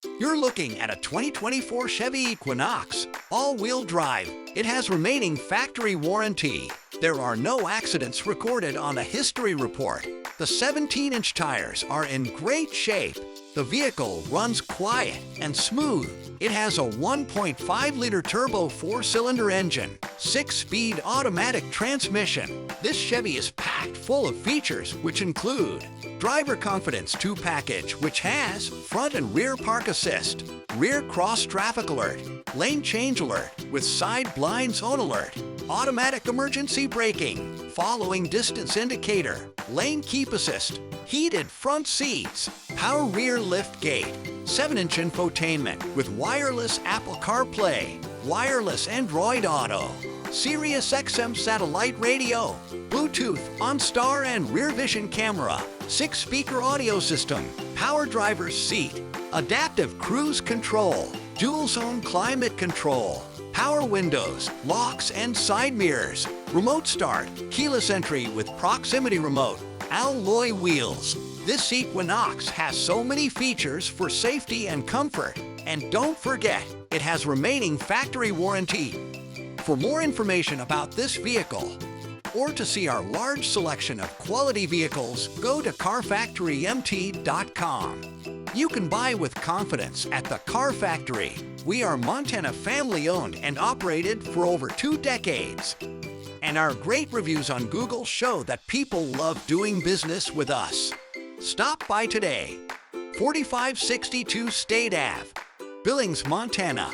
You're looking at a 2024 Chevy Equinox, all-wheel drive. It has remaining factory warranty. There are no accidents recorded on the history report. The 17-inch tires are in great shape. The vehicle runs quiet and smooth. It has a 1.5-liter turbo 4-cylinder engine, 6-speed automatic transmission. This Chevy is packed full of features which include Driver Confidence 2 package, which has front and rear park assist, rear cross traffic alert, lane change alert with side blind zone alert, automatic emergency braking, following distance indicator, lane keep assist, heated front seats, power rear liftgate, 7-inch infotainment with wireless Apple CarPlay, wireless Android Auto, Sirius XM satellite radio, Bluetooth, OnStar and rear vision camera, 6-speaker audio system, power driver's seat, adaptive cruise control, dual zone climate control, power windows, locks and side mirrors, remote start, keyless entry with proximity remote, alloy wheels. This Equinox has so many features for safety and comfort. And don't forget, it has remaining factory warranty. For more information about this vehicle, or to see our large selection of quality vehicles, go to carfactorymt.com. You can buy with confidence at the Car Factory. We are Montana family-owned and operated for over 2 decades. And our great reviews on Google show that people love doing business with us. Stop by today. 4562 State Ave, Billings, Montana.